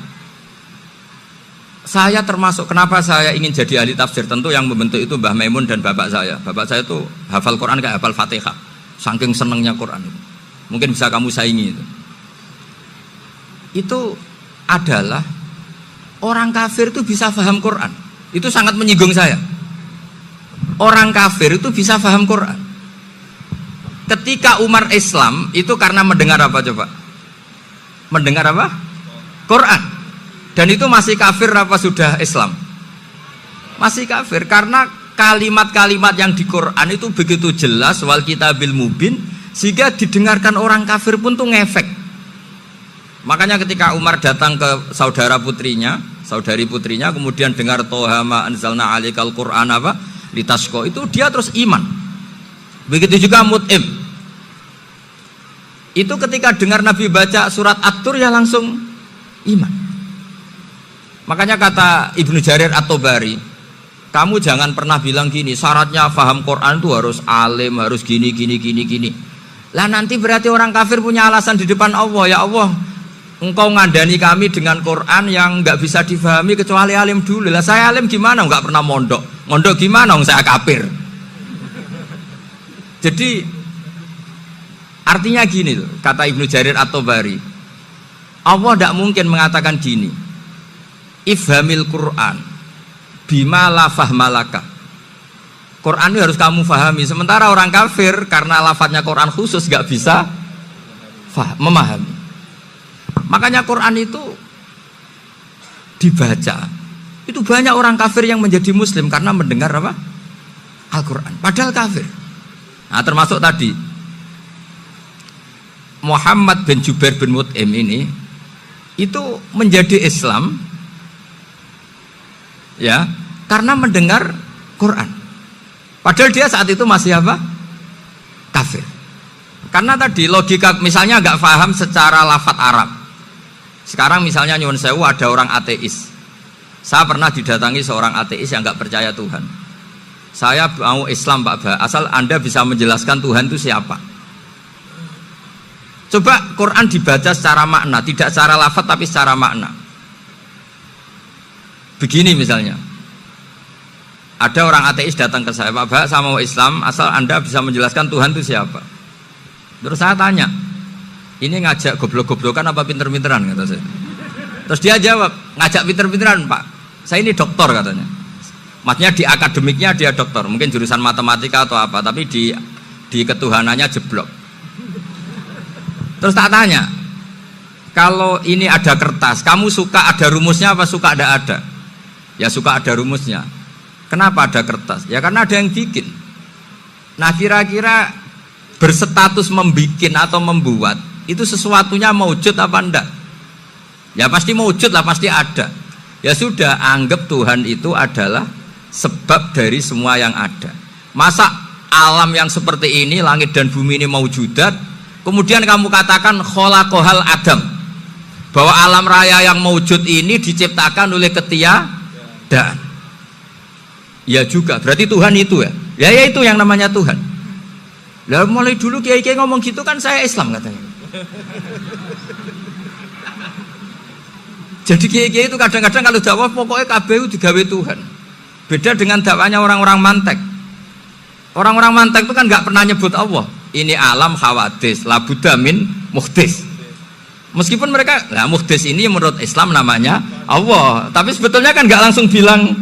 Saya termasuk, kenapa saya ingin jadi ahli tafsir, tentu yang membentuk itu Mbah Maimun dan bapak saya. Bapak saya itu hafal Quran kayak hafal Fatihah, saking senengnya Quran. Mungkin bisa kamu saingi itu. Itu adalah orang kafir itu bisa paham Quran. Itu sangat menyinggung saya. orang kafir itu bisa paham Quran. Ketika Umar Islam itu karena mendengar apa coba? Mendengar apa? Quran. Dan itu masih kafir apa sudah Islam? Masih kafir karena kalimat-kalimat yang di Quran itu begitu jelas wal kitabil mubin sehingga didengarkan orang kafir pun tuh ngefek. Makanya ketika Umar datang ke saudari putrinya kemudian dengar Toha ma anzalna alaikal Quran apa? Litasqa itu dia terus iman. Begitu juga Mut'im. Itu ketika dengar Nabi baca surat At-Tur ya langsung iman. Makanya kata Ibnu Jarir At-Tabari, kamu jangan pernah bilang gini, syaratnya paham Quran itu harus alim, harus gini. Lah nanti berarti orang kafir punya alasan di depan Allah, ya Allah, engkau ngandani kami dengan Quran yang nggak bisa difahami kecuali alim dulu. Lah saya alim gimana? Nggak pernah mondok. Mondok gimana? Saya kafir. Jadi artinya gini loh, kata Ibnu Jarir At-Tabari, Allah tidak mungkin mengatakan gini, ifhamil Quran bima la fahmalaka. Quran ini harus kamu fahami. Sementara orang kafir karena lafadznya Quran khusus gak bisa memahami. Makanya Quran itu dibaca. Itu banyak orang kafir yang menjadi muslim karena mendengar apa? Al-Quran. Padahal kafir. Nah termasuk tadi Muhammad bin Jubair bin Mut'im ini itu menjadi Islam ya karena mendengar Quran. Padahal dia saat itu masih apa? Kafir. Karena tadi logika misalnya nggak paham secara lafadz Arab. Sekarang misalnya nyuwun sewu ada orang ateis. Saya pernah didatangi seorang ateis yang nggak percaya Tuhan. Saya mau Islam Pak Ba, asal Anda bisa menjelaskan Tuhan itu siapa. Coba Quran dibaca secara makna, tidak secara lafadz tapi secara makna. Begini misalnya, ada orang ateis datang ke saya, Pak Ba, saya mau Islam, asal Anda bisa menjelaskan Tuhan itu siapa. Terus saya tanya, ini ngajak goblok-goblokan apa pinter-pinteran kata saya. Terus dia jawab, ngajak pinter-pinteran Pak, saya ini doktor katanya. Maksudnya di akademiknya dia doktor, mungkin jurusan matematika atau apa, tapi di ketuhanannya jeblok. Terus tak tanya, kalau ini ada kertas, kamu suka ada rumusnya apa suka ada? Ya suka ada rumusnya. Kenapa ada kertas? Ya karena ada yang bikin. Nah kira-kira berstatus membikin atau membuat itu sesuatunya maujud apa enggak? Ya pasti maujud lah, pasti ada. Ya sudah, anggap Tuhan itu adalah sebab dari semua yang ada. Masa alam yang seperti ini, langit dan bumi ini maujudat, kemudian kamu katakan kholaqohal adam, bahwa alam raya yang maujud ini diciptakan oleh ketiadaan. Ya juga, berarti Tuhan itu ya. Ya itu yang namanya Tuhan. Lah mulai dulu kiai-kiai ngomong gitu kan saya Islam katanya. Jadi kiai-kiai itu kadang-kadang kalau jawab pokoknya KBU digawe Tuhan. Beda dengan dakwanya orang-orang mantek. Orang-orang mantek itu kan nggak pernah nyebut Allah. Ini alam hawadis, labudamin muhdis. Meskipun mereka, nah muhdis ini menurut Islam namanya Allah, tapi sebetulnya kan nggak langsung bilang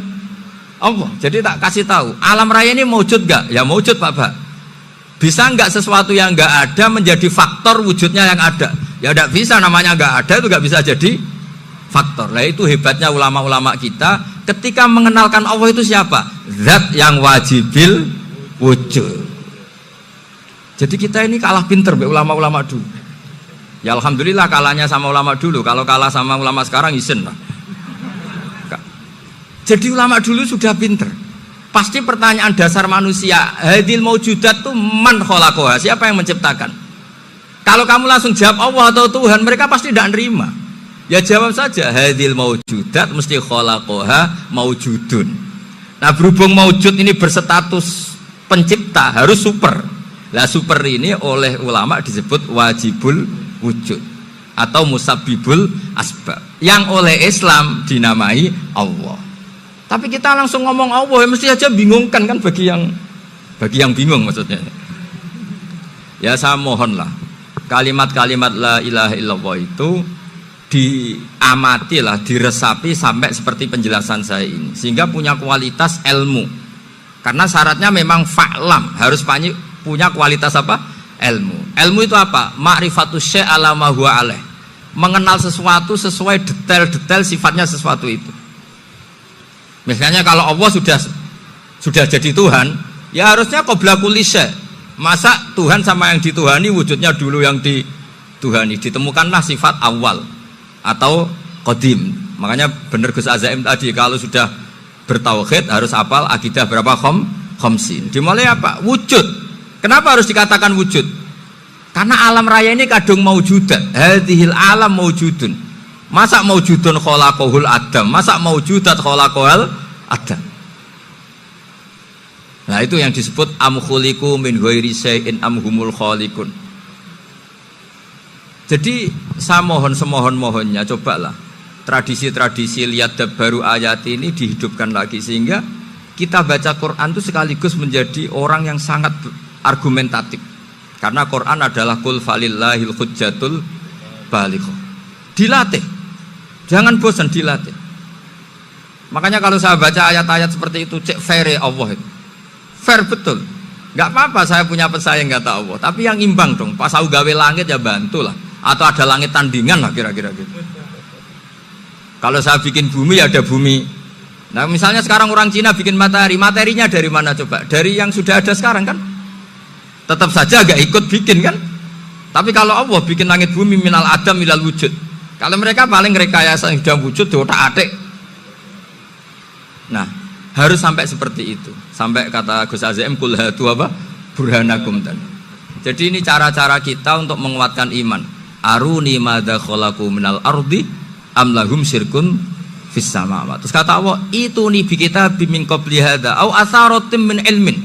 Allah. Jadi tak kasih tahu, alam raya ini maujud nggak? Ya maujud Pak Ba. Bisa nggak sesuatu yang nggak ada menjadi faktor wujudnya yang ada? Ya nggak bisa, namanya nggak ada itu nggak bisa jadi faktor. Nah itu hebatnya ulama-ulama kita, ketika mengenalkan Allah itu siapa? Zat yang wajibil wujud. Jadi kita ini kalah pinter be ulama-ulama dulu. Ya alhamdulillah kalahnya sama ulama dulu. Kalau kalah sama ulama sekarang isen lah. Jadi ulama dulu sudah pinter. Pasti pertanyaan dasar manusia, hadil maujudat tuh man khalaqaha, siapa yang menciptakan? Kalau kamu langsung jawab Allah atau Tuhan, mereka pasti tidak nerima. Ya jawab saja, hadil maujudat mesti khalaqaha maujudun. Nah berhubung maujud ini berstatus pencipta, harus super. Lah super ini oleh ulama disebut wajibul wujud atau musabbibul asbab, yang oleh Islam dinamai Allah. Tapi kita langsung ngomong Allah, ya mesti aja bingungkan kan bagi yang bingung maksudnya. Ya saya mohonlah kalimat-kalimat la ilaha illallah itu diamatilah, diresapi sampai seperti penjelasan saya ini, sehingga punya kualitas ilmu. Karena syaratnya memang fa'lam, harus punya kualitas apa? Ilmu. Ilmu itu apa? Ma'rifatus syai' ala ma huwa alaih. Mengenal sesuatu sesuai detail-detail sifatnya sesuatu itu. Misalnya kalau Allah sudah jadi Tuhan, ya harusnya qabla kulli syai'. Masa Tuhan sama yang dituhani wujudnya dulu yang dituhani? Ditemukanlah sifat awal atau qadim. Makanya benar Gus Azaim tadi, kalau sudah bertauhid harus hafal akidah berapa khamsin. Dimulai apa? Wujud. Kenapa harus dikatakan wujud? Karena alam raya ini kadung maujudat. Hadhil alam maujudun. Masa maujudun khalaqahul adam? Masa maujudat khalaqahul adam? Nah itu yang disebut am khuliqu min ghairi syai'in am humul khaliqun. Jadi saya semohon-mohonnya cobalah tradisi-tradisi lihat baru ayat ini dihidupkan lagi, sehingga kita baca Quran itu sekaligus menjadi orang yang sangat argumentatif. Karena Quran adalah qul falillahil hujjatul balighah. Dilatih. Jangan bosan, dilatih. Makanya kalau saya baca ayat-ayat seperti itu, cek fair Allah itu. Fair betul. Enggak apa-apa saya punya pesaing kata Allah, tapi yang imbang dong. Pas aku gawe langit ya bantulah, atau ada langit tandingan lah kira-kira gitu. Kalau saya bikin bumi ya ada bumi. Nah misalnya sekarang orang Cina bikin matahari, materinya dari mana coba? Dari yang sudah ada sekarang kan? Tetap saja agak ikut bikin kan? Tapi kalau Allah bikin langit bumi minal adam minal wujud. Kalau mereka paling rekayasa yang sudah wujud diotak-atik. Nah, harus sampai seperti itu. Sampai kata Gus Azim kul hatu apa? Burhanakum dan. Jadi ini cara-cara kita untuk menguatkan iman. Aruni madza khalaqu minal ardi am lahum syirkun fis samawati. Terus kata Allah, itu nih bi kitabim min qabli hadza au atharatim min ilmin.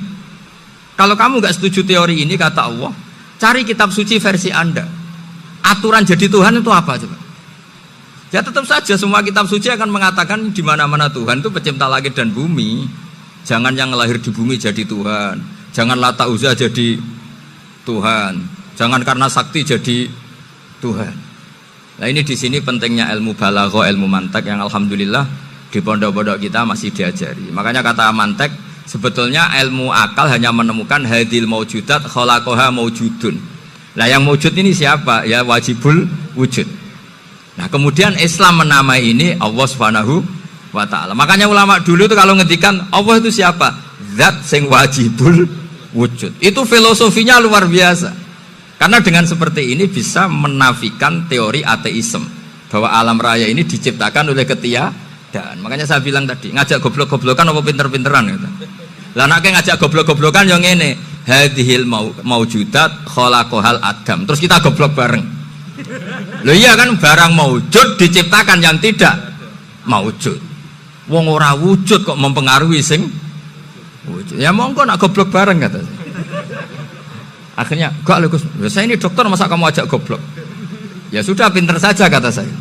Kalau kamu nggak setuju teori ini, kata Allah, cari kitab suci versi Anda. Aturan jadi Tuhan itu apa coba? Ya tetap saja semua kitab suci akan mengatakan di mana-mana Tuhan itu pencipta langit dan bumi. Jangan yang lahir di bumi jadi Tuhan. Jangan Lata Uzza jadi Tuhan. Jangan karena sakti jadi Tuhan. Nah ini di sini pentingnya ilmu balaghah, ilmu mantek yang alhamdulillah di pondok-pondok kita masih diajari. Makanya kata mantek, sebetulnya ilmu akal hanya menemukan hadil maujudat khalaqaha maujudun. Nah yang maujud ini siapa? Ya wajibul wujud. Nah kemudian Islam menamai ini Allah Subhanahu wa ta'ala. Makanya ulama dulu itu kalau ngendikan Allah itu siapa? Zat sing wajibul wujud. Itu filosofinya luar biasa. Karena dengan seperti ini bisa menafikan teori ateisme bahwa alam raya ini diciptakan oleh ketiadaan. Makanya saya bilang tadi, ngajak goblok-goblokan apa pinter-pinteran gitu. Lah nek ngajak goblok-goblokan yang ngene, hadhil maujudat khalaqahal adam. Terus kita goblok bareng. Loh iya kan, barang maujud diciptakan yang tidak maujud. Wong ora wujud kok mempengaruhi sing wujud. Ya monggo nak goblok bareng kata. Akhirnya, enggak Gus, saya ini dokter masa kamu ajak goblok? Ya sudah, pinter saja kata saya.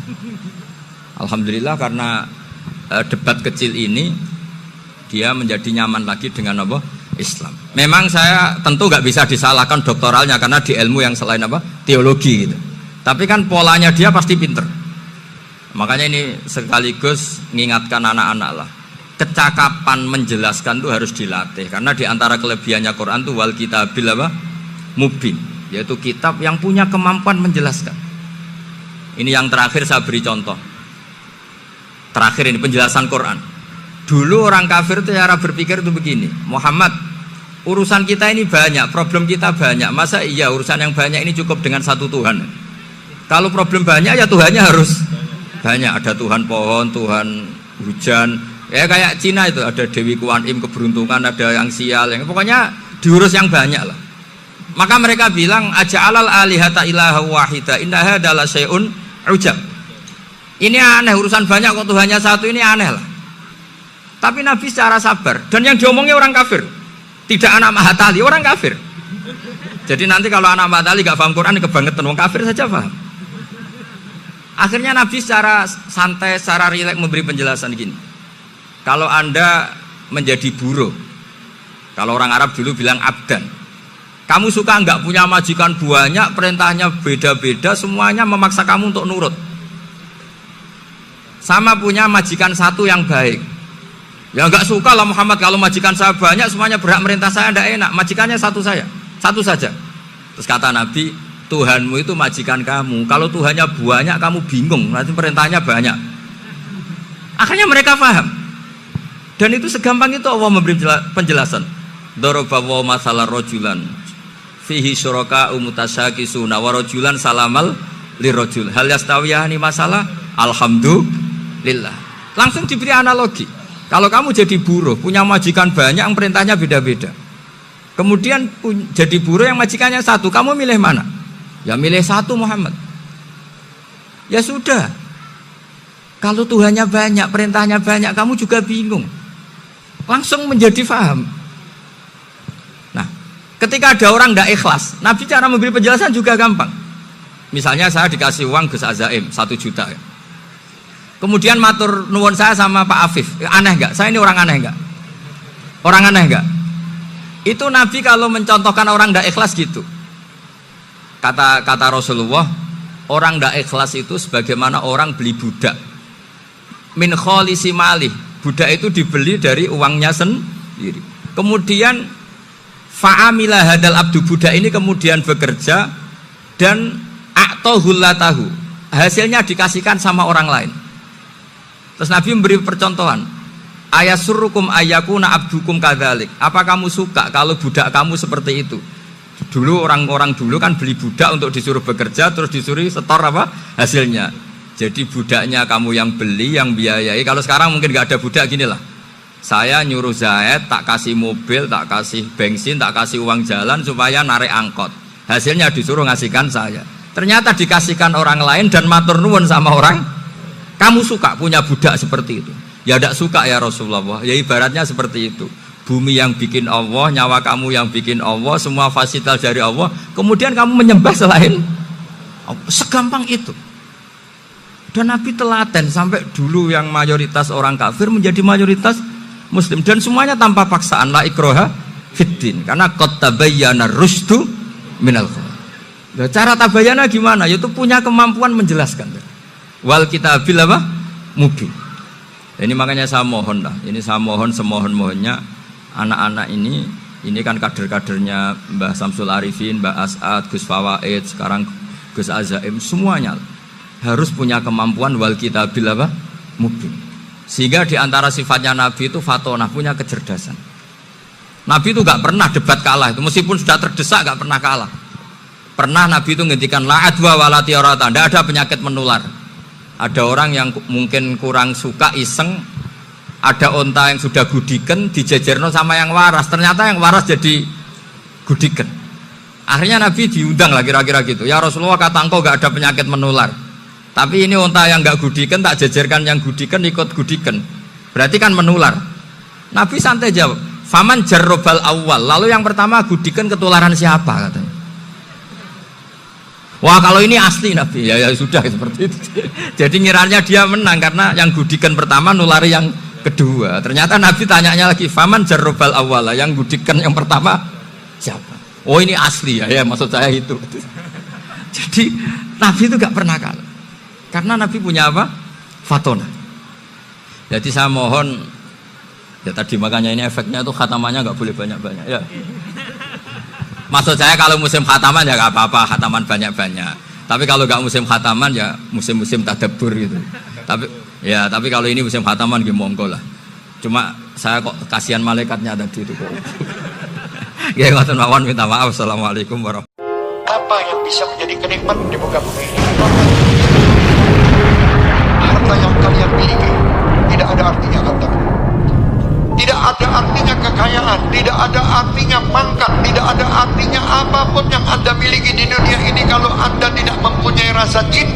Alhamdulillah karena debat kecil ini dia menjadi nyaman lagi dengan apa? Islam. Memang saya tentu nggak bisa disalahkan doktoralnya karena di ilmu yang selain apa? Teologi gitu. Tapi kan polanya dia pasti pinter. Makanya ini sekaligus mengingatkan anak-anak lah. Kecakapan menjelaskan itu harus dilatih karena di antara kelebihannya Quran itu wal kitabil apa? Mubin, yaitu kitab yang punya kemampuan menjelaskan. Ini yang terakhir saya beri contoh. Terakhir ini penjelasan Quran. Dulu orang kafir itu cara berpikir itu begini, Muhammad, urusan kita ini banyak, problem kita banyak. Masa iya urusan yang banyak ini cukup dengan satu Tuhan? Kalau problem banyak ya Tuhannya harus banyak. Ada Tuhan pohon, Tuhan hujan. Ya kayak Cina itu ada Dewi Kuan Im keberuntungan, ada yang sial, yang pokoknya diurus yang banyak lah. Maka mereka bilang aja'alal alihata ilaha wahida inna hadza la syai'un ujab. Ini aneh, urusan banyak kok Tuhannya satu, ini aneh lah. Tapi Nabi secara sabar, dan yang diomongnya orang kafir. Tidak anak Mahatali, orang kafir. Jadi nanti kalau anak Mahatali gak paham Quran kebangetan, orang kafir saja paham. Akhirnya Nabi secara santai, secara rileks memberi penjelasan gini. Kalau Anda menjadi buruh, kalau orang Arab dulu bilang abdan. Kamu suka nggak punya majikan banyak, perintahnya beda-beda, semuanya memaksa kamu untuk nurut. Sama punya majikan satu yang baik. Ya enggak suka lah Muhammad kalau majikan saya banyak semuanya berhak merintah saya, enggak enak. Majikannya satu saja. Terus kata Nabi, Tuhanmu itu majikan kamu. Kalau Tuhannya banyak kamu bingung, nanti perintahnya banyak. Akhirnya mereka paham. Dan itu segampang itu Allah memberi penjelasan. Daraba wa masalah rojulan fihi syuraka umutasyakisuna wa rojulan salamal lirojul hal yastawiyani masalah alhamdulillah. Langsung diberi analogi. Kalau kamu jadi buruh punya majikan banyak yang perintahnya beda-beda, kemudian jadi buruh yang majikannya satu, kamu milih mana? Ya milih satu Muhammad. Ya sudah, kalau Tuhannya banyak perintahnya banyak kamu juga bingung. Langsung menjadi faham. Nah, ketika ada orang tidak ikhlas, Nabi cara memberi penjelasan juga gampang. Misalnya saya dikasih uang Gus Azaim 1 juta ya. Kemudian matur nuwun saya sama Pak Afif, aneh enggak? Saya ini orang aneh enggak? Orang aneh enggak? Itu Nabi kalau mencontohkan orang tidak ikhlas gitu. Kata Rasulullah, orang tidak ikhlas itu sebagaimana orang beli budak. Min kholisi malih, budak itu dibeli dari uangnya sendiri. Kemudian fa'amila hadal abdu, budak ini kemudian bekerja dan a'tohullatahu, hasilnya dikasihkan sama orang lain. Terus Nabi memberi percontohan, ayasurrukum ayyakuna abdukum kadzalik. Apa kamu suka kalau budak kamu seperti itu? Dulu orang-orang dulu kan beli budak untuk disuruh bekerja, terus disuruh setor apa hasilnya. Jadi budaknya kamu yang beli, yang biayai. Kalau sekarang mungkin nggak ada budak, gini lah. Saya nyuruh Zaid, tak kasih mobil, tak kasih bensin, tak kasih uang jalan supaya narik angkot. Hasilnya disuruh ngasihkan saya. Ternyata dikasihkan orang lain dan matur nuwun sama orang. Kamu suka punya budak seperti itu? Ya tidak suka ya Rasulullah. Ya ibaratnya seperti itu. Bumi yang bikin Allah, nyawa kamu yang bikin Allah, semua fasilitas dari Allah. Kemudian kamu menyembah selain Allah. Segampang itu. Dan Nabi telaten sampai dulu yang mayoritas orang kafir menjadi mayoritas Muslim, dan semuanya tanpa paksaan, la ikraha fiddin, karena qad tabayyana rusdu minal ghayy. Cara tabayyana gimana? Yaitu punya kemampuan menjelaskan. Wal kitabil apa? Mubin. Ini makanya saya mohon lah, ini saya mohon semohon-mohonnya anak-anak ini kan kader-kadernya Mbah Samsul Arifin, Mbah As'ad, Gus Fawaid, sekarang Gus Azaim, semuanya harus punya kemampuan wal kitabil apa? Mubin. Sehingga diantara sifatnya Nabi itu fatonah, punya kecerdasan. Nabi itu gak pernah debat kalah, itu meskipun sudah terdesak gak pernah kalah. Pernah Nabi itu ngendikan la adwa wala tiarata, tidak ada penyakit menular. Ada orang yang mungkin kurang suka iseng, ada onta yang sudah gudiken dijejerno sama yang waras, ternyata yang waras jadi gudiken. Akhirnya Nabi diundang lah kira-kira gitu. Ya Rasulullah, kata engkau gak ada penyakit menular, tapi ini onta yang gak gudiken tak jejerkan yang gudiken ikut gudiken, berarti kan menular. Nabi santai jawab, faman jarrobal awal, lalu yang pertama gudiken ketularan siapa katanya. Wah kalau ini asli Nabi, ya sudah seperti itu. Jadi ngiranya dia menang karena yang gudikan pertama nulari yang kedua. Ternyata Nabi tanyanya lagi, faman jarrobal awala, yang gudikan yang pertama siapa? Oh ini asli ya maksud saya itu. Jadi Nabi itu gak pernah kalah, karena Nabi punya apa? Fatona. Jadi saya mohon, ya tadi makanya ini efeknya itu khatamannya gak boleh banyak-banyak ya. Maksud saya kalau musim khataman ya gak apa-apa, khataman banyak-banyak. Tapi kalau gak musim khataman ya musim-musim tadabbur gitu. Tapi kalau ini musim khataman gimana monggo lah. Cuma saya kok kasihan malaikatnya tadi itu kok. Ya ngoten mawon, minta maaf. Assalamualaikum warahmatullahi wabarakatuh. Apa yang bisa menjadi kenikmatan di muka bumi ini? Harta yang kalian miliki tidak ada artinya harta. Tidak ada artinya kekayaan, tidak ada artinya pangkat, tidak ada artinya apapun yang Anda miliki di dunia ini kalau Anda tidak mempunyai rasa cinta